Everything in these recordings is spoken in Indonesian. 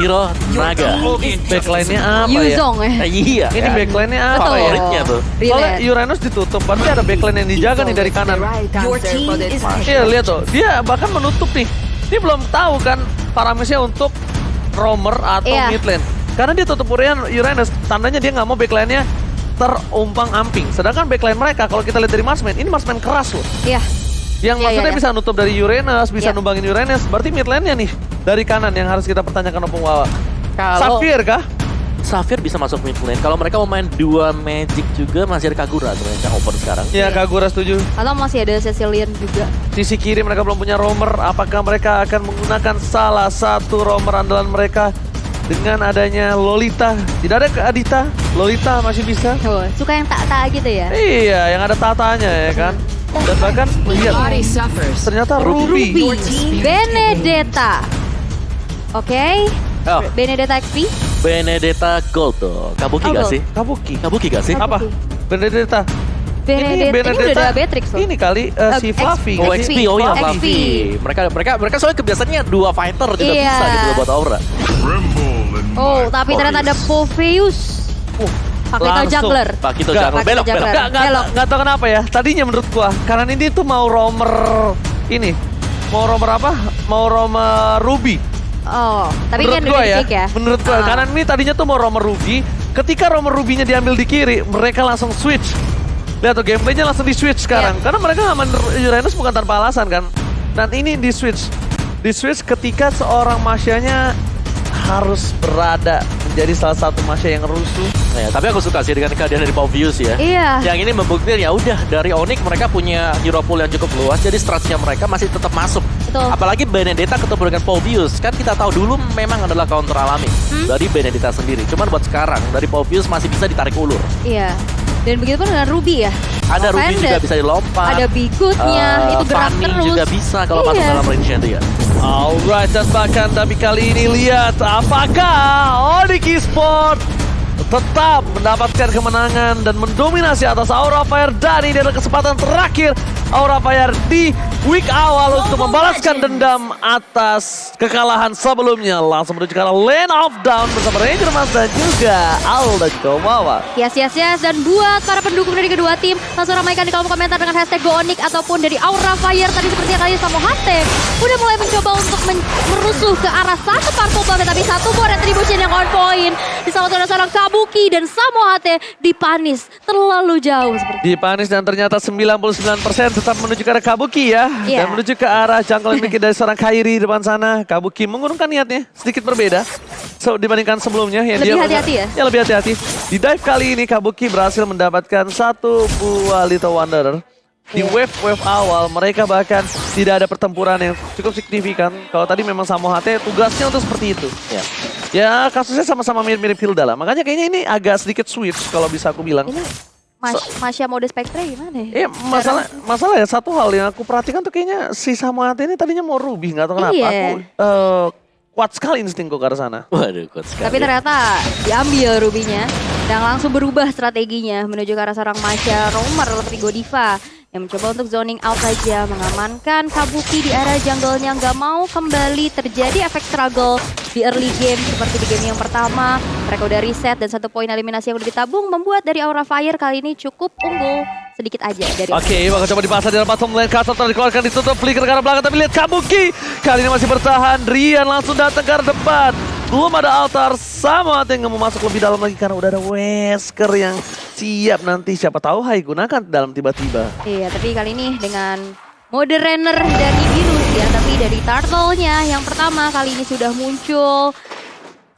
Hero Naga. Backline-nya apa ya? Yuzong ya. Iya. Ini kan? backline-nya apa Betul. ya? Favoritnya tuh. Soalnya Relay. Uranus ditutup, berarti ada backline yang dijaga nih dari kanan. Iya, lihat tuh. Dia bahkan menutup nih. Dia belum tahu kan paramisnya untuk roamer atau Iya. mid lane. Karena dia tutup Uranus, tandanya dia nggak mau backline-nya terumpang-amping. Sedangkan backline mereka, kalau kita lihat dari Marsman, ini Marsman keras loh. Iya. Yang Iya, maksudnya iya. bisa nutup dari Uranus, bisa Iya. numbangin Uranus. Berarti mid lane-nya nih, dari kanan yang harus kita pertanyakan Opung Wawa. Kalau Sapphire kah? Sapphire bisa masuk mid lane. Kalau mereka mau main 2 Magic juga masih ada Kagura sebenarnya yang open sekarang. Ya, Kagura setuju. Atau masih ada Cecilian juga. Sisi kiri mereka belum punya roamer. Apakah mereka akan menggunakan salah satu roamer andalan mereka dengan adanya Lolita? Tidak ada ke Adita. Lolita masih bisa. Oh, suka yang tak-tak gitu ya. Iya, yang ada tatanya ya kan. Dan bahkan lihat ternyata Ruby. Benedetta. Oke. Oh, Benedetta XP. Benedetta Gold tuh. Kabuki Oh, gak Gold. sih? Kabuki. Kabuki gak sih? Apa? Benedetta. Benedetta. Ini udah ada Beatrix loh. Ini kali si XP. Fluffy. Oh, nggak sih? XP, oh iya, XP. Fluffy. Mereka soalnya kebiasaannya 2 fighter juga Iya. bisa gitu buat Aura. Oh, tapi ternyata ada Popheus. Pakai langsung. juggler. Pak Kito Nggak, jangan belok, pakai belok. juggler. Belok. Nggak tahu kenapa ya. Tadinya menurut gua, karena ini tuh mau roamer ini. Mau roamer apa? Mau roamer Ruby. Oh, tapi Menurut kan gua udah ya. dicek ya. Menurut gua, Ah. karena ini tadinya tuh mau roamer Ruby. Ketika roamer Ruby-nya diambil di kiri, mereka langsung switch. Lihat tuh, gameplaynya langsung di switch sekarang. Iya. Karena mereka nggak main Uranus bukan tanpa alasan kan. Dan ini di switch. Di switch ketika seorang Masyanya harus berada menjadi salah satu Masya yang rusuh. Nah, ya, tapi aku suka sih dengan kehadiran dari Popheus ya. Iya. Yang ini membuktikan ya udah dari Onyx mereka punya hero pool yang cukup luas, jadi stratnya mereka masih tetap masuk. Betul. Apalagi Benedetta ketemu dengan Popheus, kan kita tahu dulu memang adalah counter alami dari Benedetta sendiri. Cuman buat sekarang dari Popheus masih bisa ditarik ulur. Iya. Dan begitu pun dengan Ruby ya. Ada Ruby Offended. juga bisa dilompat. Ada Bigoodnya, itu gerak Fanny terus. juga bisa kalau masuk Iya. dalam range-nya dia. Alright, dan bahkan tapi kali ini lihat apakah Onyx Esport tetap mendapatkan kemenangan dan mendominasi atas Aura Fire. Dan ini adalah kesempatan terakhir Aura Fire di week awal untuk membalaskan dendam atas kekalahan sebelumnya. Langsung menuju ke arah Lane of Down bersama Ranger Mas dan juga Alda Komawa. Yes. Dan buat para pendukung dari kedua tim, langsung ramaikan di kolom komentar dengan hashtag GoOnyx ataupun dari Aura Fire. Tadi seperti yang kalian sama Hate udah mulai mencoba untuk merusuh ke arah satu Purple Buff, tapi satu buah Retribution yang on point. Disambut oleh seorang Kabuki dan Samo Hate dipanis terlalu jauh seperti Dipanis dan ternyata 99% tetap menuju ke arah Kabuki ya. Iya. Dan menuju ke arah jungle yang bikin dari seorang Kairi di depan sana. Kabuki mengurungkan niatnya sedikit berbeda dibandingkan sebelumnya. Yang Lebih dia, hati-hati ya? Ya lebih hati-hati. Di dive kali ini Kabuki berhasil mendapatkan satu buah Little Wanderer. Di Iya. wave awal mereka bahkan tidak ada pertempuran yang cukup signifikan. Kalau tadi memang Samo HT tugasnya untuk seperti itu. Ya. Ya kasusnya sama-sama mirip-mirip Hilda lah. Makanya kayaknya ini agak sedikit switch kalau bisa aku bilang. ini Masya mode Spectre gimana ya? Iya, masalah ya satu hal yang aku perhatikan tuh kayaknya si Samuel ini tadinya mau Ruby, nggak tahu kenapa. Iya. Aku kuat sekali instingku ke arah sana. Waduh, kuat sekali. Tapi ternyata diambil Rubinya dan langsung berubah strateginya menuju ke arah seorang Masya roamer seperti Godiva yang mencoba untuk zoning out saja, mengamankan Kabuki di area jungle-nya, nggak mau kembali terjadi efek struggle di early game seperti di game yang pertama. Mereka udah reset dan satu poin eliminasi yang udah ditabung membuat dari Aura Fire kali ini cukup unggul sedikit aja dari Oke, bakal coba dipasang di dalam bottom lane. Castle telah dikeluarkan, ditutup, flicker ke arah belakang. Tapi lihat Kabuki, kali ini masih bertahan. Rian langsung datang ke arah depan. Belum ada altar, sama yang nggak mau masuk lebih dalam lagi karena udah ada Wesker yang siap nanti. Siapa tahu Hai gunakan dalam tiba-tiba. Iya, tapi kali ini dengan mode runner dari virus ya, tapi dari turtle-nya yang pertama kali ini sudah muncul.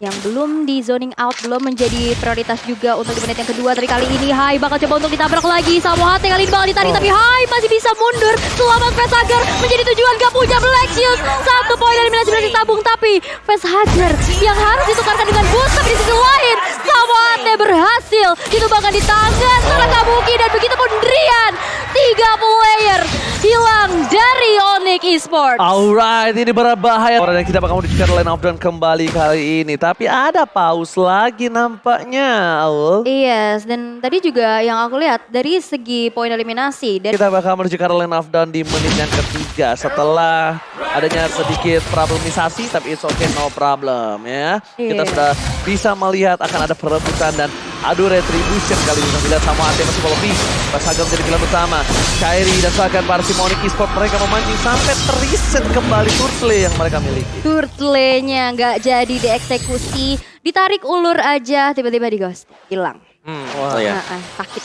Yang belum di zoning out, belum menjadi prioritas juga untuk di menit yang kedua. Dari kali ini Hai bakal coba untuk ditabrak lagi. Sama Hate kali ini bakal ditarik, tapi Hai masih bisa mundur. Selamat Facehugger menjadi tujuan, gak punya Black Shield. Satu poin eliminasi berhasil tabung, tapi Facehugger yang harus ditukarkan dengan boost. Tapi di sisi lain, Sama Samoate berhasil ditumbangkan di tangan seorang Kabuki dan begitu pun Drian. 3 player hilang dari Onyx Esports. Alright, ini berbahaya. Dan kita bakal menuju ke line of down kembali kali ini. Tapi ada pause lagi nampaknya, Aul. Yes, dan tadi juga yang aku lihat dari segi poin eliminasi. Dan Kita bakal menuju ke line of down di menit yang ketiga. Setelah adanya sedikit problemisasi, tapi it's okay, no problem ya. Kita Iya. sudah bisa melihat akan ada perebutan dan adu retribution kali ini. Kita lihat sama Ate masih lebih. Pas Agam jadi pilihan utama. Kairi dan bahkan para tim Onyx Esports mereka memancing sampai teriset kembali turtle yang mereka miliki. turtle-nya nggak jadi dieksekusi, ditarik ulur aja, tiba-tiba di ghost, hilang. Oh ya. Sakit.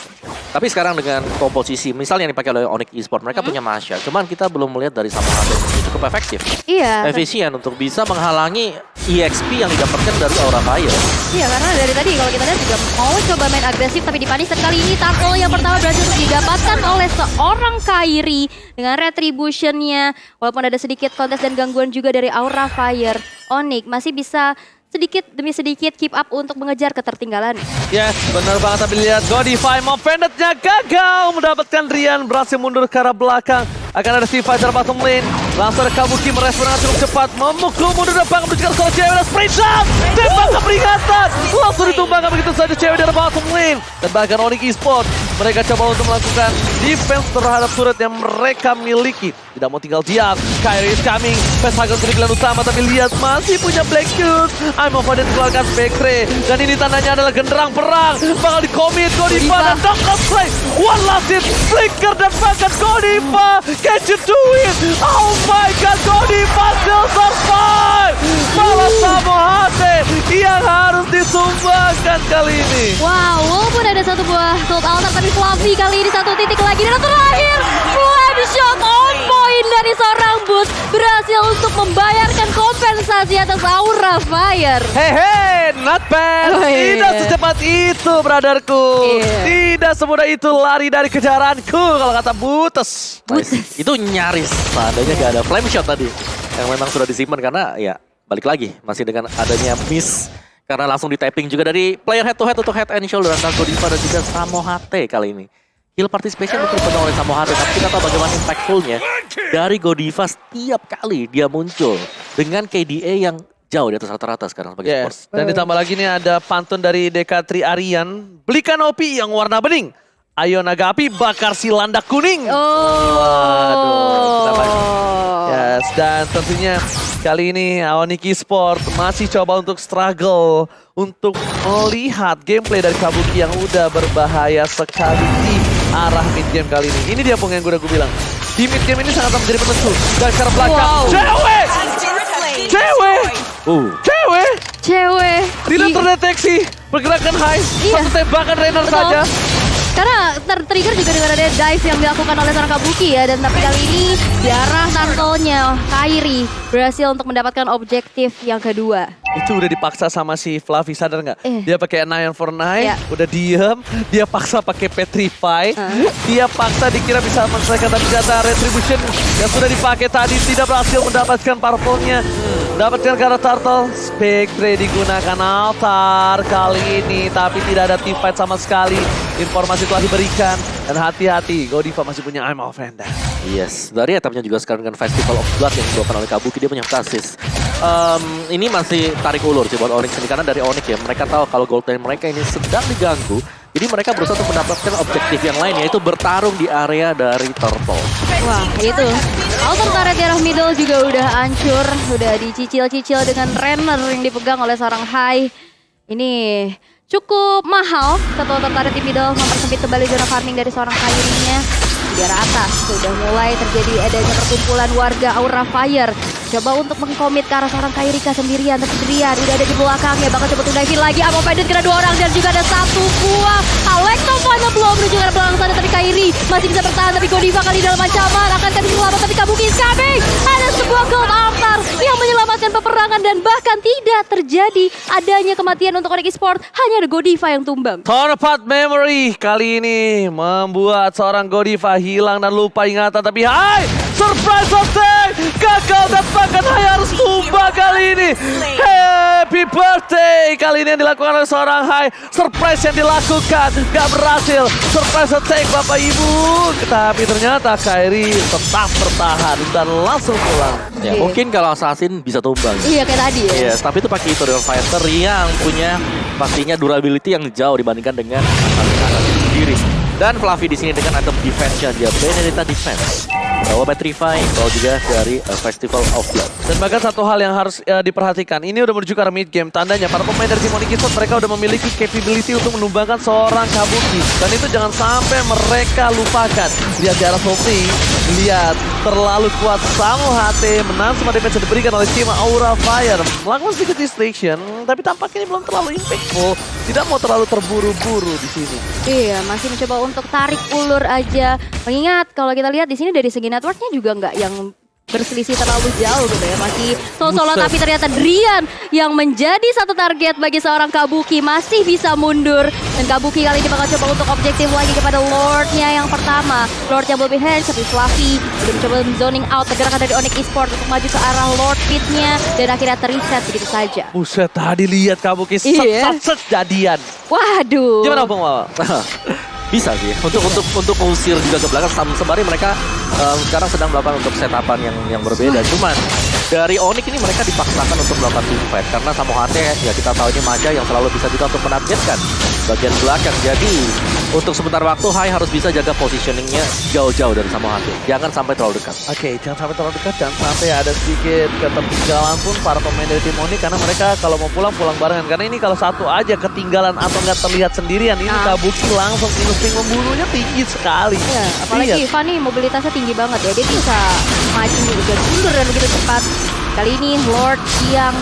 Tapi sekarang dengan komposisi, misalnya yang dipakai oleh Onyx Esports, mereka punya Masha. Cuman kita belum melihat dari Samohate cukup efektif. Iya. Efisien untuk bisa menghalangi EXP yang didapatkan dari Aura Fire. Iya, karena dari tadi kalau kita lihat juga mau coba main agresif tapi dipanish. Kali ini turtle yang pertama berhasil didapatkan oleh seorang Kairi dengan retribution-nya. Walaupun ada sedikit kontes dan gangguan juga dari Aura Fire, Onyx masih bisa sedikit demi sedikit keep up untuk mengejar ketertinggalan. Yes, benar banget. Tapi lihat Godify mau pendetnya gagal mendapatkan Rian berhasil mundur ke arah belakang. Akan ada si fighter bottom lane. Langsung ada Kabuki merespon dengan cukup cepat. Memukul mundur depan menuju ke sekolah cewek dan sprint shot. Tembak ke peringatan. Langsung ditumbangkan begitu saja cewek dari bottom lane. Dan bahkan Onyx Esports mereka coba untuk melakukan defense terhadap turret yang mereka miliki. Tidak mau tinggal diam. Kairi is coming. Peshagon jadi pilihan utama tapi lihat masih punya Black Shoot. I'm over dan keluarkan Spectre. Dan ini tandanya adalah genderang perang. Bakal dikomit Godiva dan Doctor Strike. One last hit. Flicker dan bahkan Godiva. Can you do it? Oh my god, Godiva still survive. Malah Samohate yang harus disumbangkan kali ini. Wow, walaupun ada satu buah gold altar tapi Fluffy kali ini satu titik lagi dan terakhir flame shot on point dari seorang Boots berhasil untuk membayarkan kompensasi atas Aura Fire. Hehe, not bad. Oh, iya. Tidak secepat itu, brotherku. Iya. Tidak semudah itu lari dari kejaranku, kalau kata Butes. Nice. Itu nyaris adanya gak ada flame shot tadi. Yang memang sudah disimpan karena ya balik lagi. Masih dengan adanya miss. Karena langsung di tapping juga dari player head to head untuk head and shoulder antara Godiva dan juga Samohate kali ini. Heal participation mungkin dipegang oleh Samohate, tapi kita tahu bagaimana impactfulnya dari Godiva setiap kali dia muncul dengan KDA yang jauh di atas rata-rata sekarang sebagai support. Yes, dan ditambah lagi nih ada pantun dari Dekatri Aryan. Belikan OP yang warna bening. Ayo naga api bakar si landak kuning. Waduh, kita banyak. Yes, dan tentunya kali ini Onyx Esports masih coba untuk struggle untuk melihat gameplay dari Kabuki yang udah berbahaya sekali di arah mid game kali ini. Ini dia yang gue bilang. Di mid game ini sangat menjadi penentu. Dan ke arah belakang. Wow. Cewek! Cewek! Cewek! Cewek. Tidak terdeteksi pergerakan high. Iya. Satu tembakan Rainer Betul. saja. Karena tertrigger juga dengan ada dive yang dilakukan oleh seorang Kabuki ya. Dan tapi kali ini di arah turtle-nya Kairi berhasil untuk mendapatkan objektif yang kedua. Itu udah dipaksa sama si Fluffy, sadar nggak? Iya. Dia pakai 9 for 9, Iya. udah diem. Dia paksa pakai Petrify. Dia paksa dikira bisa menyelesaikan, tapi ternyata Retribution yang sudah dipakai tadi tidak berhasil mendapatkan purple-nya. Dapatkan karena turtle. Spectre digunakan altar kali ini, tapi tidak ada team fight sama sekali. Informasi telah diberikan. Dan hati-hati, Godiva masih punya I'm Offender. Yes, dari etapnya juga sekarang dengan Festival of Blood yang dibawakan oleh Kabuki, dia punya stasis. Ini masih tarik ulur sih buat Onyx ini, karena dari Onyx ya, mereka tahu kalau gold lane mereka ini sedang diganggu. Jadi mereka berusaha untuk mendapatkan objektif yang lain, yaitu bertarung di area dari Turtle. Wah, itu. Altar turret di arah middle juga udah hancur, udah dicicil-cicil dengan Renner yang dipegang oleh seorang Hai. Ini cukup mahal satu altar turret di middle, mempersempit kembali zona farming dari seorang Kairinya. Di arah atas sudah mulai terjadi adanya perkumpulan warga Aura Fire. Coba untuk mengkomit ke arah seorang Kairika sendirian, tapi Drian udah ada di belakangnya. Bakal coba untuk diving lagi, Amo Pendant kena 2 orang dan juga ada 1 buah Alekto final blow menuju ke arah belakang sana, tapi Kairi masih bisa bertahan, tapi Godiva kali dalam ancaman akan kami selamat, tapi Kabuki is coming. Ada sebuah gold altar yang menyelamatkan peperangan dan bahkan tidak terjadi adanya kematian untuk Onyx Esports, hanya ada Godiva yang tumbang. Torpat Memory kali ini membuat seorang Godiva hilang dan lupa ingatan, tapi hai Surprise attack! Gagal dan bahkan Hai harus tumbang kali ini. Happy birthday! Kali ini yang dilakukan oleh seorang Hai. Surprise yang dilakukan, gak berhasil. Surprise attack Bapak Ibu. Tapi ternyata Kairi tetap bertahan dan langsung pulang. Ya, mungkin kalau Assassin bisa tumbang. Iya kayak tadi ya. Iya, tapi itu pakai Eternal Fighter yang punya pastinya durability yang jauh dibandingkan dengan Assassin sendiri. Dan Fluffy di sini dengan item defense-nya dia Benedetta Defense. Bawa Petrify, bawa juga dari Festival of Blood. Dan bahkan satu hal yang harus diperhatikan, ini udah menuju ke arah mid game. Tandanya para pemain dari tim Onyx Esports mereka udah memiliki capability untuk menumbangkan seorang Kabuki. Dan itu jangan sampai mereka lupakan. Lihat di arah Sophie, lihat terlalu kuat Samu HT menahan semua defense yang diberikan oleh tim Aura Fire. Melakukan sedikit distraction, tapi tampaknya ini belum terlalu impactful. Tidak mau terlalu terburu-buru di sini. Iya, masih mencoba untuk tarik ulur aja. Mengingat kalau kita lihat di sini dari segi networknya juga nggak yang berselisih terlalu jauh gitu ya. Masih solo tapi ternyata Drian yang menjadi satu target bagi seorang Kabuki masih bisa mundur. Dan Kabuki kali ini bakal coba untuk objektif lagi kepada Lordnya yang pertama. Lord yang lebih hands tapi Fluffy udah mencoba zoning out pergerakan dari Onyx Esports untuk maju ke arah Lord pitnya. Dan akhirnya terreset begitu saja. Buset, tadi lihat Kabuki Iya. set jadian. Waduh. Gimana Bang Wawa? Bisa sih untuk mengusir juga ke belakang. Sembari mereka sekarang sedang melakukan untuk setapan yang berbeda. Cuman dari Onyx ini mereka dipaksakan untuk melakukan team fight karena Samu HT ya kita tahu ini Maja yang selalu bisa juga untuk menargetkan bagian belakang. Jadi untuk sebentar waktu Hai harus bisa jaga positioningnya jauh-jauh dari Samu HT. Jangan sampai terlalu dekat. Oke, jangan sampai terlalu dekat, jangan sampai ada sedikit ketertinggalan pun para pemain dari tim Onyx karena mereka kalau mau pulang barengan. Karena ini kalau satu aja ketinggalan atau nggak terlihat sendirian, ini Kabuki langsung insting membunuhnya tinggi sekali. Ya, apalagi Ivan nih mobilitasnya tinggi banget ya. Dia bisa maju dan mundur dan begitu cepat. Kali ini Lord yang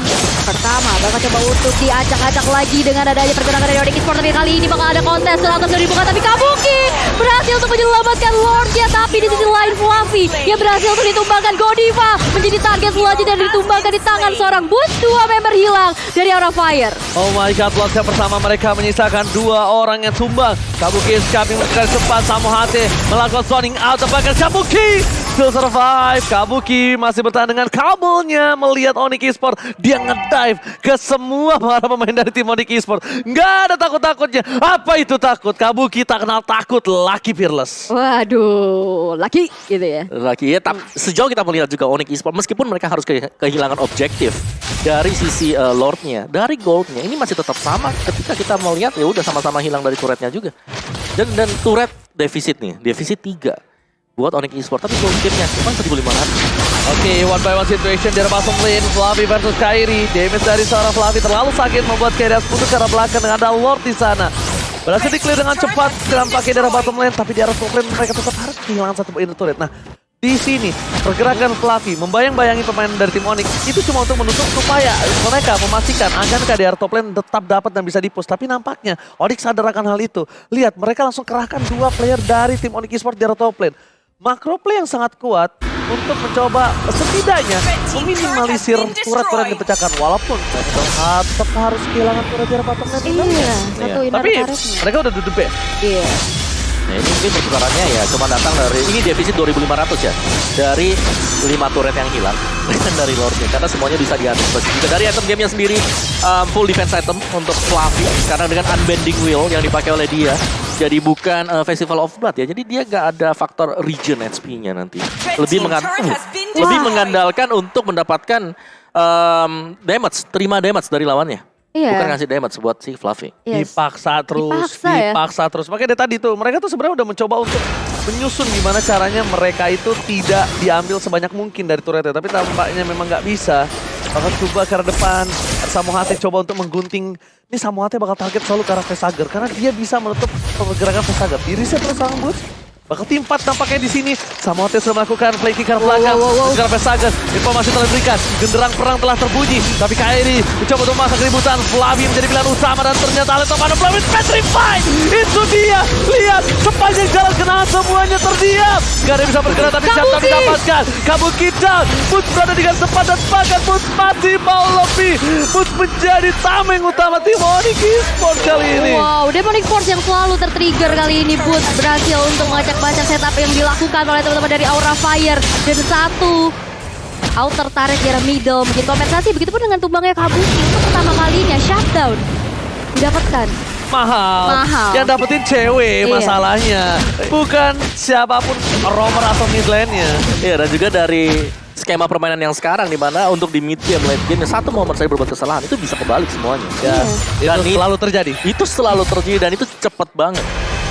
pertama bakal coba untuk diacak-acak lagi dengan adanya pergerakan dari Onyx Esports. Tapi kali ini bakal ada kontes selatan sudah dibuka. Tapi Kabuki berhasil untuk menyelamatkan Lordnya. Tapi di sisi lain Fluffy yang berhasil untuk ditumbangkan. Godiva menjadi target selanjutnya dan ditumbangkan di tangan seorang boost. Dua member hilang dari Aura Fire. Oh my god, Lordnya bersama mereka menyisakan dua orang yang tumbang. Kabuki escaping dengan cepat. Samu HT melakukan zoning out. Bahkan Kabuki still survive. Kabuki masih bertahan dengan kabelnya. Melihat Onyx Esports, dia ngedive ke semua para pemain dari tim Onyx Esports. Nggak ada takut-takutnya. Apa itu takut? Kabuki tak kenal takut. Lucky Fearless. Waduh, laki gitu ya. Lagi ya, tapi sejauh kita melihat juga Onyx Esports meskipun mereka harus kehilangan objektif dari sisi Lordnya, dari goldnya ini masih tetap sama ketika kita melihat ya udah sama-sama hilang dari turretnya juga. Dan turret defisit nih, defisit 3 buat Onyx Esports, tapi goldnya cuma 1.500. Oke, one by one situation di bottom lane. Fluffy versus Kairi. Damage dari seorang Fluffy terlalu sakit membuat Kairi harus putus ke arah belakang dengan ada Lord di sana. Berhasil di-clear dengan cepat dalam pakai darah bottom lane, tapi di arah top lane mereka tetap harus kehilangan satu inner turret. Nah, di sini pergerakan Fluffy membayang-bayangi pemain dari tim Onyx itu cuma untuk menutup supaya mereka memastikan akankah di arah top lane tetap dapat dan bisa di-push. Tapi nampaknya Onyx sadar akan hal itu. Lihat, mereka langsung kerahkan dua player dari tim Onyx Esports di arah top lane. Macro play yang sangat kuat untuk mencoba setidaknya meminimalisir turret-turret yang dipecahkan. Walaupun tetap harus kehilangan turret di arah bottom lane. Iya, satu inner Tapi turretnya. mereka udah do the best. Iya. Nah ini mungkin pertukarannya ya cuma datang dari, ini defisit 2.500 ya. Dari 5 turret yang hilang dari Lordnya. Karena semuanya bisa diantisipasi juga. Dari item gamenya sendiri full defense item untuk Fluffy. Karena dengan unbending wheel yang dipakai oleh dia. Jadi bukan Festival of Blood ya. Jadi dia gak ada faktor regen HP-nya nanti. Lebih mengandalkan untuk mendapatkan damage, terima damage dari lawannya. Iya. Bukan ngasih damage buat si Fluffy. Yes. Dipaksa Dipaksa ya? terus. Makanya dari tadi tuh, mereka tuh sebenarnya udah mencoba untuk menyusun gimana caranya mereka itu tidak diambil sebanyak mungkin dari turretnya. Tapi tampaknya memang nggak bisa. Bakal coba ke arah depan, Samu HT coba untuk menggunting. Ini Samu HT bakal target selalu ke arah Vesager, karena dia bisa menutup pergerakan Vesager. Di-reset terus sang boost. Bakal tim 4 tampaknya di sini. Samu HT sudah melakukan flanking ke arah belakang. Ke arah Vesager. Informasi telah diberikan. Genderang perang telah terbunyi. Tapi Kairi mencoba untuk memasak keributan. Fluffy menjadi pilihan utama dan ternyata oleh Topan Fluffy petrified. Itu dia. Lihat sepanjang jalan kenal semuanya terdiam. Gak ada yang bisa bergerak tapi Shutdown didapatkan. Kabuki down. Boots berada dengan tepat dan bahkan Boots masih mau lebih. Boots menjadi tameng utama tim Onyx Esports kali ini. Wow, Demonic Force yang selalu tertrigger kali ini. Boots berhasil untuk mengacak-acak setup yang dilakukan oleh teman-teman dari Aura Fire. Dan satu outer turret di arah middle menjadi kompensasi. Begitupun dengan tumbangnya Kabuki untuk pertama kalinya Shutdown didapatkan. Mahal. Yang dapetin cewek Iya. masalahnya. Bukan siapapun roamer atau mid lane-nya. Iya, dan juga dari skema permainan yang sekarang di mana untuk di mid game, late game satu momen saya berbuat kesalahan itu bisa kebalik semuanya. Ya, Dan itu selalu terjadi. Itu selalu terjadi dan itu cepat banget.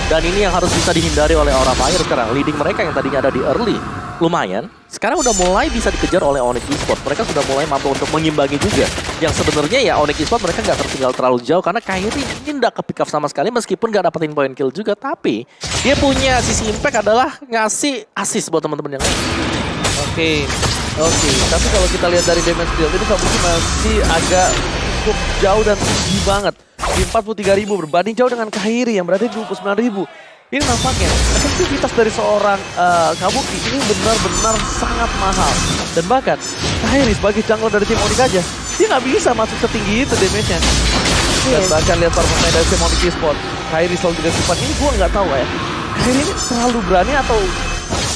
Dan ini yang harus bisa dihindari oleh Aura Fire sekarang. Leading mereka yang tadinya ada di early lumayan, sekarang udah mulai bisa dikejar oleh Onyx Esports. Mereka sudah mulai mampu untuk mengimbangi juga. Yang sebenarnya ya Onyx Esports mereka nggak tertinggal terlalu jauh karena Kairi ini nggak ke pick up sama sekali meskipun nggak dapetin point kill juga. Tapi dia punya sisi impact adalah ngasih assist buat teman-teman yang lain. Oke. Tapi kalau kita lihat dari damage deal ini Kabuki masih agak cukup jauh dan tinggi banget. Di 43.000 berbanding jauh dengan Kairi yang berada di 29.000. Ini nampaknya efektivitas dari seorang Kabuki ini benar-benar sangat mahal. Dan bahkan Kairi sebagai jungler dari tim Onyx aja, dia nggak bisa masuk setinggi itu damage-nya. Dan bahkan lihat para pemain dari tim Onyx Esports, Kairi selalu tidak cepat. Ini gue nggak tahu ya. Kairi ini terlalu berani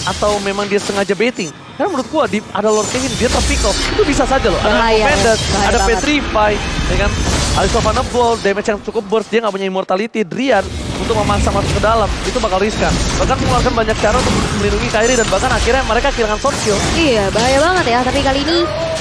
atau memang dia sengaja baiting. Karena menurut gua ada Lord King ini dia terpick off. Itu bisa saja loh. Ada Bahaya, Commander, bahaya ada banget. Petrify, ya kan? Alistovana Ball, damage yang cukup burst, dia nggak punya immortality. Drian untuk memaksa masuk ke dalam, itu bakal riskan. Bahkan mengeluarkan banyak cara untuk melindungi Kairi dan bahkan akhirnya mereka kehilangan short kill. Iya, bahaya banget ya. Tapi kali ini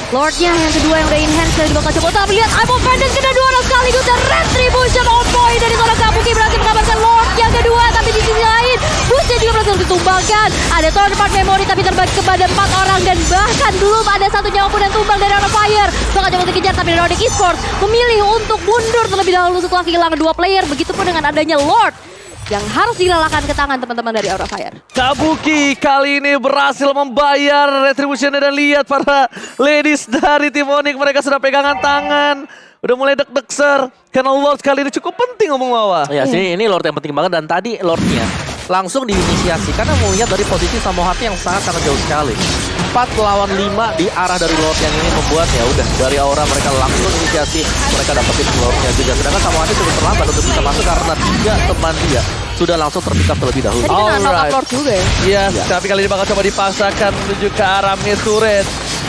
Lordnya yang kedua yang udah enhance dan bakal coba. Tapi lihat Imo Vengeance kena dua orang sekaligus dan Retribution on point dari seorang Kabuki berhasil mengamankan Lord yang kedua. Tapi di sisi lain, Boostnya juga berhasil ditumbangkan. Ada third part memory tapi terbagi kepada 4 orang dan bahkan belum ada satu nyawa pun yang tumbang dari Aura Fire. Bakal coba dikejar tapi dari Onyx Esports memilih untuk mundur terlebih dahulu setelah kehilangan 2 player. Begitupun dengan adanya Lord yang harus direlakan ke tangan teman-teman dari Aura Fire. Kabuki kali ini berhasil membayar retributionnya dan lihat para ladies dari tim Onyx mereka sudah pegangan tangan. Udah mulai deg-deg ser. Karena Lord kali ini cukup penting ngomong Wawa. Ya sih, ini Lord yang penting banget dan tadi Lordnya langsung diinisiasi karena melihat dari posisi Samohati yang sangat jauh sekali. 4 lawan 5 di arah dari Lord yang ini membuat ya udah dari Aura mereka langsung inisiasi, mereka dapetin Lordnya juga. Sedangkan Samohati cukup terlambat untuk bisa masuk karena 3 teman dia sudah langsung terpikat terlebih dahulu. Tadi kena knock Alright. up Lord juga ya. Yes, tapi kali ini bakal coba dipaksakan menuju ke arah mid turret.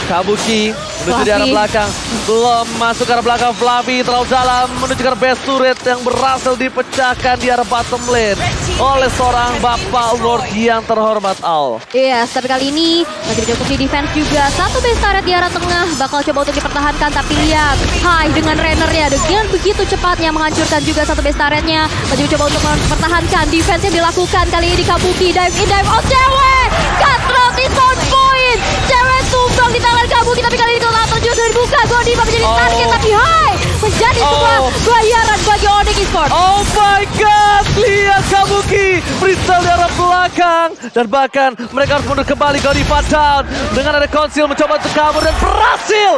Kabuki menuju di arah Fluffy. belakang. Belum masuk ke arah belakang. Fluffy terlalu dalam menuju ke arah base turret yang berhasil dipecahkan di arah bottom lane oleh seorang Bapak Lord yang terhormat Al. Iya, tapi kali ini masih bisa untuk di defense juga. Satu base turret di arah tengah bakal coba untuk dipertahankan. Tapi lihat, Hai dengan Renner-nya dengan begitu cepatnya menghancurkan juga satu base turretnya. Masih coba untuk mempertahankan defense yang dilakukan kali ini Kabuki. Dive in, dive out, cewek! Cutthroat is on point! Cewek tumbang di tangan Kabuki. Tapi kali ini kalau terjun dari buka, Godiva menjadi target. Tapi Hai menjadi sebuah bayaran bagi Onyx Esports. Oh my god, lihat Kabuki freestyle di arah belakang. Dan bahkan mereka harus mundur kembali. Godiva down dengan ada Conceal mencoba untuk kabur dan berhasil.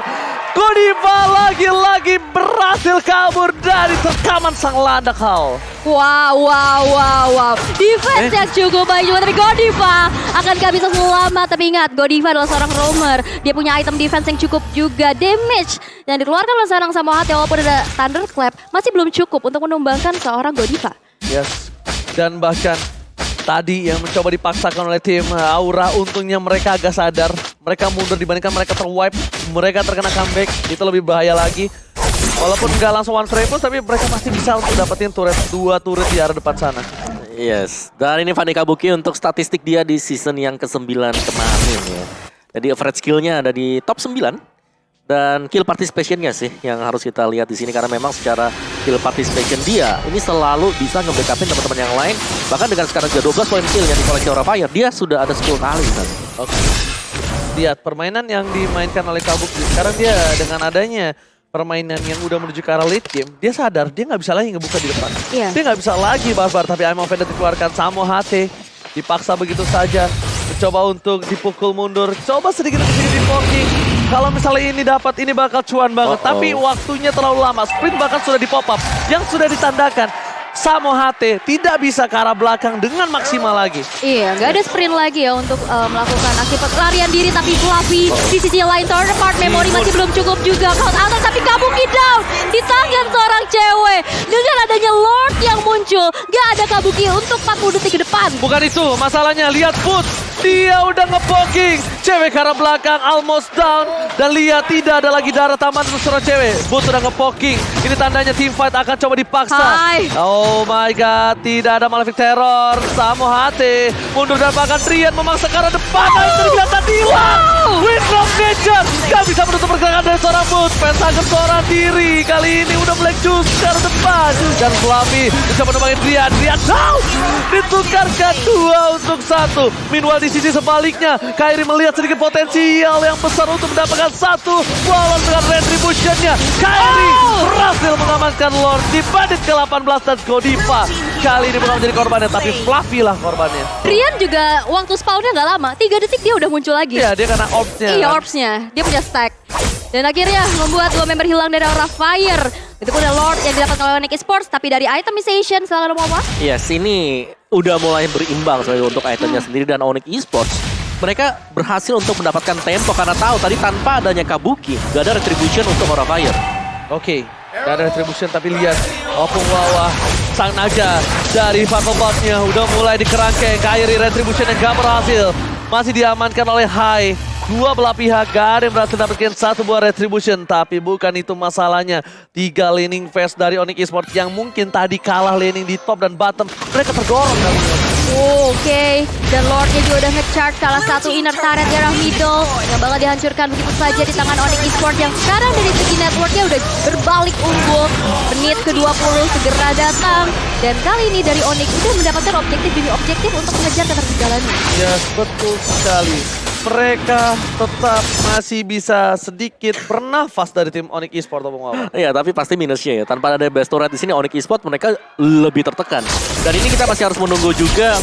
Godiva lagi-lagi berhasil kabur dari terkaman sang landak Hal. Wow. Defense yang cukup baik juga dari Godiva. Akankah bisa selamat? Tapi ingat, Godiva adalah seorang roamer. Dia punya item defense yang cukup juga. Damage yang dikeluarkan oleh seorang Samohati walaupun ada Thunderclap masih belum cukup untuk menumbangkan seorang Godiva. Yes. Dan bahkan tadi yang mencoba dipaksakan oleh tim Aura, untungnya mereka agak sadar. Mereka mundur dibandingkan mereka terwipe. Mereka terkena comeback, itu lebih bahaya lagi. Walaupun nggak langsung one frame push, tapi mereka pasti bisa untuk dapetin turret, 2 turret di arah depan sana. Yes, dan ini Fanny Kabuki untuk statistik dia di season yang ke-9 kemarin ya. Jadi average skill-nya ada di top 9. Dan kill participation-nya sih yang harus kita lihat di sini karena memang secara kill participation dia ini selalu bisa nge-backupin teman-teman yang lain. Bahkan dengan sekarang juga 12 poin kill yang dikoleksi Aura Fire, dia sudah ada 10 kali kan. Oke. Lihat permainan yang dimainkan oleh Kabuki. Sekarang dia dengan adanya permainan yang udah menuju ke arah late game, dia sadar dia nggak bisa lagi ngebuka di depan. Iya. Dia nggak bisa lagi barbar, tapi Imo Vengeance dikeluarkan. Samohati dipaksa begitu saja. Mencoba untuk dipukul mundur. Coba sedikit di poking. Kalau misalnya ini dapat, ini bakal cuan banget. Tapi waktunya terlalu lama. Sprint bahkan sudah di pop up. Yang sudah ditandakan. Samo HT tidak bisa ke arah belakang dengan maksimal lagi. Iya, nggak ada sprint lagi ya untuk melakukan akibat larian diri, tapi Fluffy di sisi lain third part memory masih belum cukup juga. Count out tapi Kabuki down di tangan seorang cewek. Dengan adanya Lord yang muncul, nggak ada Kabuki untuk 40 detik ke depan. Bukan itu masalahnya, lihat Foot, dia udah nge-poking. Cewek ke arah belakang almost down. Dan lihat tidak ada lagi darah taman untuk seorang cewek. Foot udah nge-poking. Ini tandanya team fight akan coba dipaksa. Hai. Oh my god, tidak ada Malefic Terror. Samo HT mundur dan bahkan Rian memaksa ke arah depan. Nah, itu kelihatan hilang. Wind of Nature gak bisa menutup pergerakan dari seorang Foot. Pentagon seorang diri. Kali ini udah Black Juice ke arah depan. Dan Fluffy bisa menumbangin Rian. Rian down. Ditukarkan 2 untuk 1. Meanwhile di sisi sebaliknya, Kairi melihat sedikit potensial yang besar untuk mendapatkan 1 lawan dengan Retribution-nya. Kairi berhasil mengamankan Lord di bandit ke-18 dan Godiva. Kali ini bukan menjadi korbannya, tapi Fluffy lah korbannya. Rian juga waktu spawnnya nggak lama, 3 detik dia udah muncul lagi. Iya, dia kena orbs-nya. Iya, orbs-nya. Dia punya stack. Dan akhirnya membuat 2 member hilang dari Aura Fire. Itu pun ada Lord yang didapatkan oleh Onyx Esports, tapi dari itemization, silakan mau apa? Yes, ini udah mulai berimbang sebenarnya untuk itemnya sendiri dan Onyx Esports. Mereka berhasil untuk mendapatkan tempo karena tahu tadi tanpa adanya Kabuki, gak ada retribution untuk Aura Fire. Oke, gak ada retribution tapi lihat Opung Wawa sang naga dari Fattlebot-nya udah mulai dikerangkeng. Kairi retribution yang gak berhasil. Masih diamankan oleh Hai. Dua belah pihak gak ada yang berhasil dapatkan 1 buah retribution. Tapi bukan itu masalahnya. 3 laning phase dari Onyx Esports yang mungkin tadi kalah laning di top dan bottom. Mereka tergorong dalam Oke, dan Lordnya juga udah nge-charge salah satu inner turret di arah middle yang bakal dihancurkan begitu saja di tangan Onyx Esports yang sekarang dari segi networknya udah berbalik unggul. Menit ke-20 segera datang dan kali ini dari Onyx udah mendapatkan objektif demi objektif untuk mengejar ketertinggalannya. Yes, betul sekali. Mereka tetap masih bisa sedikit bernafas dari tim Onyx Esports. Iya, tapi pasti minusnya ya. Tanpa ada best turret di sini Onyx Esports mereka lebih tertekan. Dan ini kita masih harus menunggu juga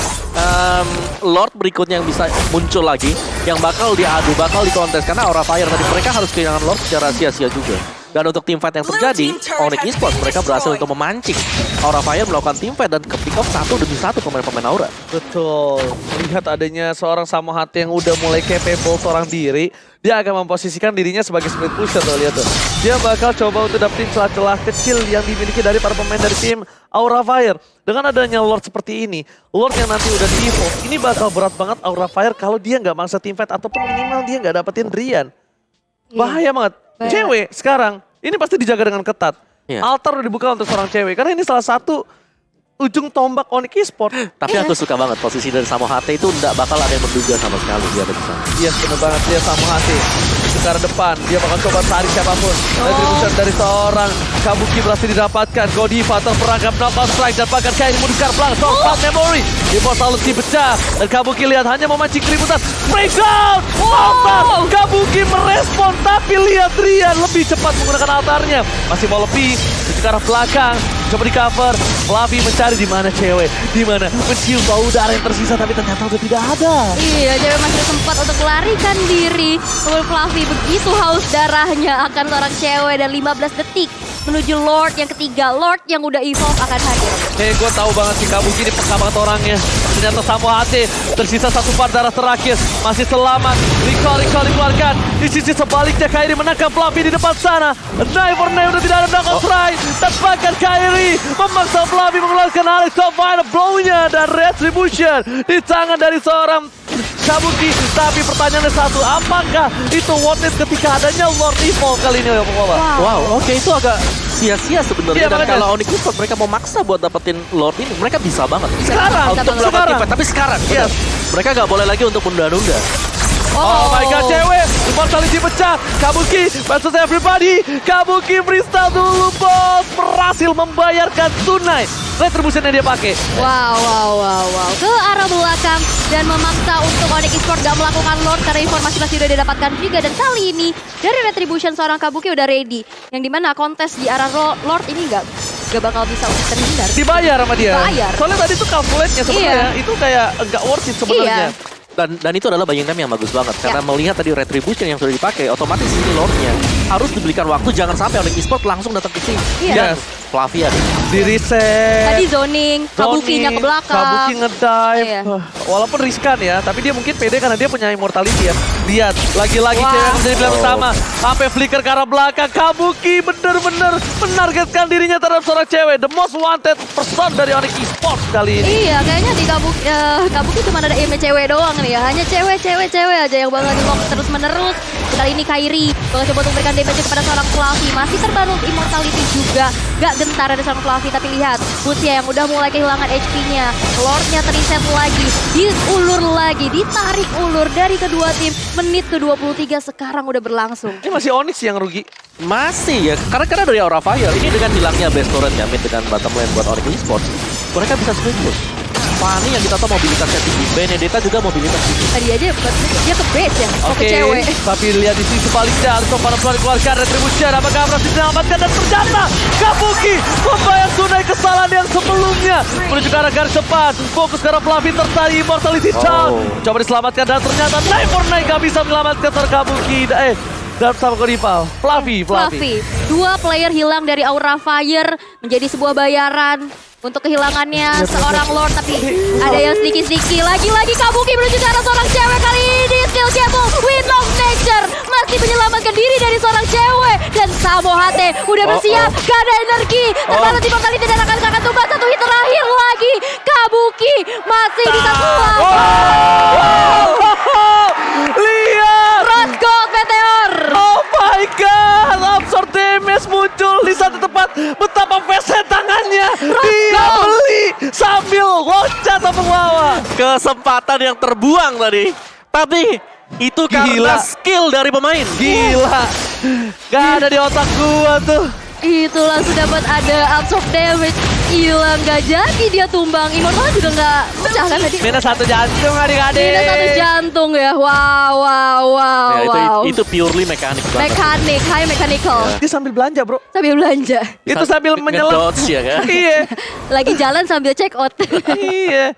Lord berikutnya yang bisa muncul lagi, yang bakal diadu, bakal dikontes karena Aura Fire tadi mereka harus kehilangan Lord secara sia-sia juga. Dan untuk team fight yang terjadi, Onyx Esports mereka berhasil untuk memancing Aura Fire melakukan team fight dan ke pick off 1 demi 1 pemain-pemain Aura. Betul. Melihat adanya seorang Samo HT yang udah mulai capable seorang diri, dia akan memposisikan dirinya sebagai split pusher tuh, lihat tuh. Dia bakal coba untuk dapetin celah-celah kecil yang dimiliki dari para pemain dari tim Aura Fire. Dengan adanya Lord seperti ini, Lord yang nanti udah di-evolve, ini bakal berat banget Aura Fire kalau dia nggak maksa team fight ataupun minimal dia nggak dapetin Rian. Bahaya banget. Bahaya. Cewek sekarang, ini pasti dijaga dengan ketat. Iya. Altar udah dibuka untuk seorang cewek, karena ini salah satu ujung tombak Onyx Esports. Tapi aku suka banget posisi dari Samo HT itu nggak bakal ada yang menduga sama sekali dia ada di sana. Iya, bener banget, dia Samo HT. Ke arah depan, dia bakal coba tarik siapapun. Retribution dari seorang Kabuki berhasil didapatkan. Godiva terperangkap knockout strike dan bahkan Kairi mundur belakang. Soft memory. Di portal dipecah. Dan Kabuki lihat hanya memancing keributan. Breakdown! Altar! Kabuki merespon tapi lihat Rian lebih cepat menggunakan altarnya. Masih mau lebih ke arah belakang. Coba di cover. Fluffy mencari di mana cewek, di mana mencium bau udara yang tersisa tapi ternyata udah tidak ada. Iya, cewek masih sempat untuk melarikan diri. Namun Fluffy begitu haus darahnya akan seorang cewek dan 15 detik menuju Lord yang ketiga. Lord yang udah evolve akan hadir. Gue tahu banget sih Kabuki ini peka banget orangnya. Ternyata Samo HT tersisa 1 part darah terakhir. Masih selamat. Recall dikeluarkan. Di sisi sebaliknya Kairi menangkap Fluffy di depan sana. Knife for knife udah tidak ada knockout strike. Dan bahkan Kairi memaksa Fluffy mengeluarkan Alex Combine blow-nya dan retribution di tangan dari seorang Kabuki. Tapi pertanyaannya satu, apakah itu worth it ketika adanya Lord Evolve kali ini? Wow, oke, itu agak sia-sia sebenarnya. Iya, Dan makanya. kalau Onyx Esports mereka mau maksa buat dapetin Lord ini, mereka bisa banget. Sekarang, untuk melakukan sekarang. team fight. Tapi sekarang, Yes. benar. Mereka nggak boleh lagi untuk menunda-nunda. Oh my god, cewek. Immortality pecah. Kabuki versus everybody. Kabuki freestyle dulu, bos. Berhasil membayarkan tunai retribution yang dia pakai. Wow. Ke arah belakang dan memaksa untuk Onyx Esports gak melakukan Lord karena informasi masih udah didapatkan juga. Dan kali ini dari retribution seorang Kabuki udah ready. Yang dimana kontes di arah Lord ini gak bakal bisa untuk terhindar. Dibayar sama dia. Bayar. Soalnya tadi tuh calculate-nya sebenarnya itu kayak enggak worth it sebenarnya. Iya. Dan itu adalah buying time yang bagus banget. Karena melihat tadi retribution yang sudah dipakai, otomatis ini Lordnya harus diberikan waktu. Jangan sampai Onyx Esports langsung datang ke sini. Iya. Dan Yes. Flavia nih. Di reset. Tadi zoning, Kabuki-nya ke belakang. Kabuki ngedive. Iya. Walaupun riskan ya, tapi dia mungkin pede karena dia punya immortality ya. Lihat, lagi-lagi Wah. cewek yang menjadi pilihan utama. Sampai flicker ke arah belakang. Kabuki bener-bener menargetkan dirinya terhadap seorang cewek. The most wanted person dari Onyx Esports kali ini. Iya, kayaknya di Kabuki cuma ada image cewek doang nih ya. Hanya cewek aja yang bakal di-lock terus-menerus. Kali ini Kairi bakal coba untuk memberikan damage kepada seorang Fluffy. Masih terbangun immortality juga. Gak gentar ada seorang Fluffy, tapi lihat Boots-nya yang udah mulai kehilangan HP-nya. Lord-nya teriset lagi, diulur lagi, ditarik ulur dari kedua tim. Menit ke-23 sekarang udah berlangsung. Ini masih Onyx yang rugi. Masih ya, karena dari Aura Fire ini dengan hilangnya base turret ya, mid dengan bottom lane buat Onyx Esports, mereka bisa split push. Fanny yang kita tahu mobilitasnya tinggi, Benedetta juga mobilitas tinggi. Tadi aja dia ke base ya, ke cewek. Tapi lihat di sisi sebaliknya, Alto para peluang keluarkan Retribution. Apakah berhasil diselamatkan dan ternyata Kabuki membayar tunai kesalahan yang sebelumnya. Menuju ke arah garis depan, fokus ke arah Fluffy tertarik immortality down. Coba diselamatkan dan ternyata Night for Night gak bisa menyelamatkan seorang Kabuki. Dan sama rival, Fluffy. Dua player hilang dari Aura Fire menjadi sebuah bayaran untuk kehilangannya seorang Lord, tapi ada yang sedikit-sedikit. Lagi-lagi Kabuki menuju ke arah seorang cewek kali ini. Skill Kepo, Wind of Nature masih menyelamatkan diri dari seorang cewek. Dan Samo Hate udah bersiap, gak ada energi. Terbatas di kali tidak akan tumbas. Satu hit terakhir lagi. Kabuki masih bisa selamat. Lihat! Rose Gold Meteor. Oh my god, absorb damage muncul di satu tempat. Betapa pesat tangannya. Dia beli sambil loncat ke bawah. Kesempatan yang terbuang tadi. Tapi itu karena Gila. skill dari pemain. Gila. Gak ada di otak gua tuh. Itu langsung dapat ada absorb damage. Hilang, gak jadi dia tumbang. Immortal juga gak pecah kan tadi. Minus 1 jantung adik-adik. Minus 1 jantung ya. Wow. Ya, itu purely mekanik banget. Mekanik, high mechanical. Dia sambil belanja bro. Sambil belanja. Itu sambil menyelam. Ngedodge ya kan. Iya. Lagi jalan sambil check out. Iya.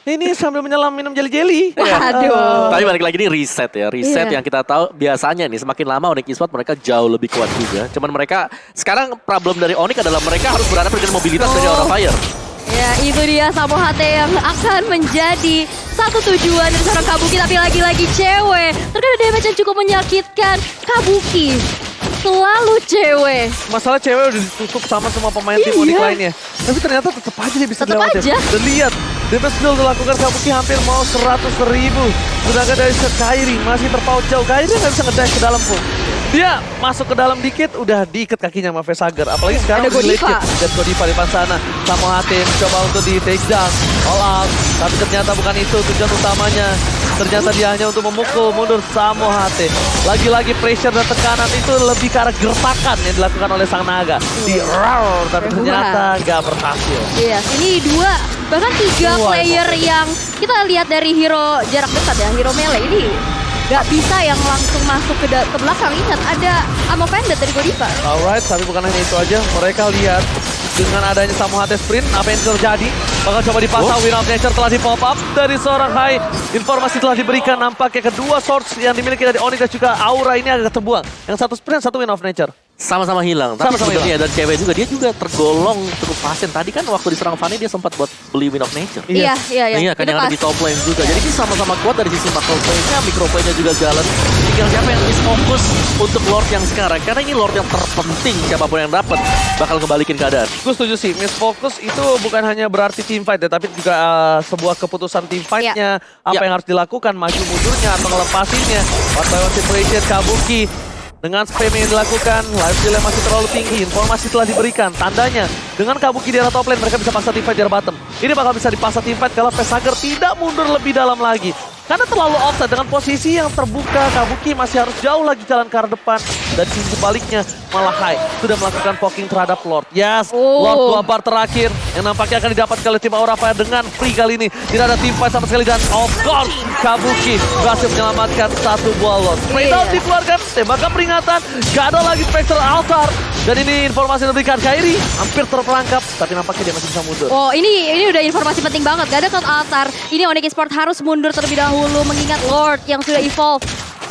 Ini sambil menyelam minum jeli-jeli. Waduh. Tapi balik lagi ini reset ya. Reset Iya. yang kita tahu biasanya nih semakin lama Onyx Esports mereka jauh lebih kuat juga. Cuman mereka sekarang problem dari Onyx adalah mereka harus berhadapan dengan mobilitas dari Aura Fire. Ya itu dia Samo Hate yang akan menjadi satu tujuan dari seorang Kabuki. Tapi lagi-lagi cewek. Terkena damage yang cukup menyakitkan. Kabuki selalu cewek. Masalah cewek udah ditutup sama semua pemain tim Iya. Onyx lainnya. Tapi ternyata tetap aja dia bisa Tetep dilewatin. aja. Dan lihat, damage skill dilakukan Kabuki hampir mau 100.000. Sedangkan dari Kairi masih terpaut jauh. Kairi nggak bisa ngedash ke dalam pun. Dia masuk ke dalam dikit, udah diikat kakinya sama Vesager. Apalagi sekarang Ada Godiva. Dan Godiva di depan sana. Samo Hate mencoba untuk di take down. All out. Tapi ternyata bukan itu tujuan utamanya. Ternyata dia hanya untuk memukul mundur Samo Hate. Lagi-lagi pressure dan tekanan itu lebih ke arah gertakan yang dilakukan oleh sang naga. Di roar, tapi ternyata gak berhasil. Iya, ini dua bahkan tiga Wah, player yang kita lihat dari hero jarak dekat ya, hero melee ini gak bisa yang langsung masuk ke belakang. Ingat ada ammo pendant dari Godiva. Alright, tapi bukan hanya itu aja. Mereka lihat dengan adanya Samo Hate sprint, apa yang terjadi? Bakal coba dipasang. Wind of Nature telah di pop up dari seorang Hai. Informasi telah diberikan, nampaknya kedua swords yang dimiliki dari Onyx dan juga Aura ini agak terbuang. Yang satu sprint, satu Wind of Nature. Sama-sama hilang. Tapi Sama-sama sebenarnya dan cewek juga dia juga tergolong cukup pasien. Tadi kan waktu diserang Fanny dia sempat buat beli Wind of Nature. Iya. Iya kan Itu yang ada pas. di top lane juga. Jadi ini sama-sama kuat dari sisi macro play-nya, micro play-nya juga jalan. Tinggal siapa yang bisa fokus untuk Lord yang sekarang. Karena ini Lord yang terpenting, siapapun yang dapat bakal kembalikin keadaan. Gue setuju sih, miss focus itu bukan hanya berarti team fight ya, tapi juga sebuah keputusan team fight-nya. Apa Ya. yang harus dilakukan, maju mundurnya atau ngelepasinnya. One by one situation Kabuki. Dengan spam yang dilakukan, life steal-nya masih terlalu tinggi. Informasi telah diberikan, tandanya dengan Kabuki di arah top lane, mereka bisa paksa team fight di arah bottom. Ini bakal bisa dipaksa team fight kalau Vesager tidak mundur lebih dalam lagi. Karena terlalu offside dengan posisi yang terbuka, Kabuki masih harus jauh lagi jalan ke arah depan. Dan di sisi sebaliknya, malah Hai sudah melakukan poking terhadap Lord. Yes, Lord 2 bar terakhir yang nampaknya akan didapatkan oleh tim Aura Fire dengan free kali ini. Tidak ada team fight sama sekali dan of course, Kabuki berhasil menyelamatkan satu buah Lord. Spray down dikeluarkan, tembakan peringatan, gak ada lagi Spectral Altar. Dan ini informasi yang diberikan Kairi, hampir terperangkap, tapi nampaknya dia masih bisa mundur. Oh ini udah informasi penting banget. Gak ada cloud altar. Ini Onyx Esports harus mundur terlebih dahulu mengingat Lord yang sudah evolve.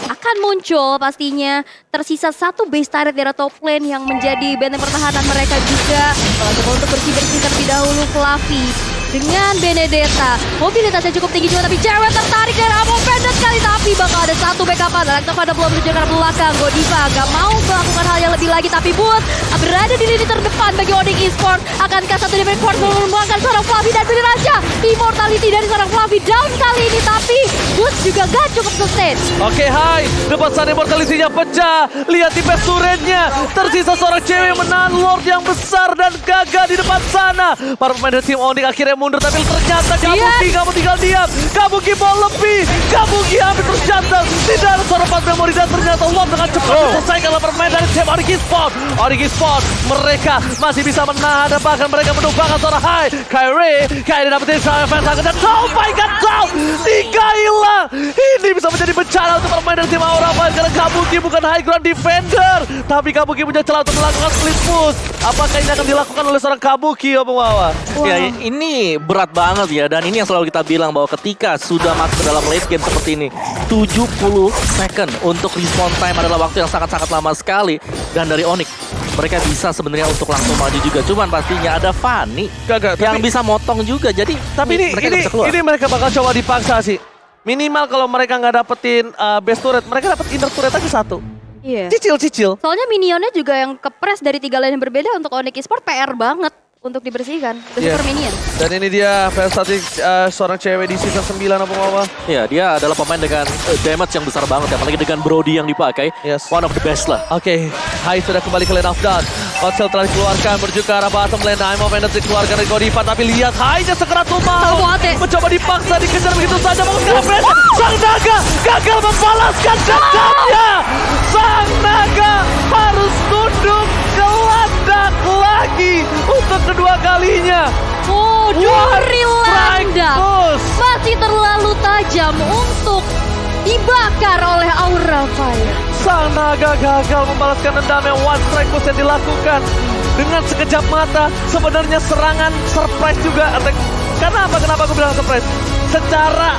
akan muncul pastinya. Tersisa satu base turret di arah top lane yang menjadi benteng pertahanan mereka juga. Coba untuk bersih-bersih terlebih dahulu Fluffy dengan Benedetta. Mobilitasnya cukup tinggi juga, tapi cewek tertarik dari Amo Bandit kali. Tapi bakal ada satu backupan. Electrovada belum menuju ke arah belakang. Godiva gak mau melakukan hal yang lebih lagi, tapi Boot berada di lini terdepan bagi Onyx Esports. Akankah satu Divine Quartz mengembangkan seorang Fluffy dan beri raja immortality dari seorang Fluffy down kali ini, tapi Boot juga gak cukup sustain. Oke, hai, depan sana immortality-nya pecah. Lihat di best turret-nya. Tersisa seorang cewek menahan Lord yang besar dan gagal di depan sana. Para pemain dari tim Onyx akhirnya mundur, tapi ternyata Kabuki kamu tinggal diam. Kabuki mau lebih. Kabuki hampir terjatuh. Tidak ada seorang pas memori dan ternyata Lord dengan cepat diselesaikan oleh pemain dari tim Onyx Esports. Onyx Esports mereka masih bisa menahan dan bahkan mereka menumbangkan seorang hai. Kyrie dapetin seorang fans dan oh my god, tiga hilang. Ini bisa menjadi bencana untuk pemain dari tim Aura Fire karena Kabuki bukan high ground defender, tapi Kabuki punya celah untuk melakukan split push. Apakah ini akan dilakukan oleh seorang Kabuki, Om Wawa? Ya, ini berat banget ya, dan ini yang selalu kita bilang bahwa ketika sudah masuk ke dalam late game seperti ini, 70 second untuk respawn time adalah waktu yang sangat-sangat lama sekali. Dan dari Onyx, mereka bisa sebenarnya untuk langsung maju juga. Cuman pastinya ada Fanny yang bisa motong juga. Jadi mereka bisa keluar. Ini mereka bakal coba dipaksa sih. Minimal kalau mereka nggak dapetin base turret, mereka dapat inner turret aja satu. Iya. Cicil. Soalnya minionnya juga yang kepres dari 3 lane yang berbeda untuk Onyx Esports PR banget untuk dibersihkan. Super minion. Dan ini dia statik seorang cewek di season 9 apa apa. Iya, dia adalah pemain dengan damage yang besar banget, apalagi dengan Brody yang dipakai. Yes. One of the best lah. Oke, Hai sudah kembali ke lane of dawn. Kotsel telah dikeluarkan menuju ke arah bottom lane. Imo Bandit dikeluarkan dari Godiva, tapi lihat Hai-nya sekerat mau mencoba dipaksa dikejar begitu saja. Sang Naga gagal membalaskan dendamnya. Sang Naga harus tunduk gelandak lagi untuk kedua kalinya. Oh, Duri Landak push. masih terlalu tajam untuk dibakar oleh Aura Fire. Sang Naga gagal membalaskan dendamnya. One strike push yang dilakukan dengan sekejap mata. Sebenarnya serangan surprise juga. Kenapa aku bilang surprise? Secara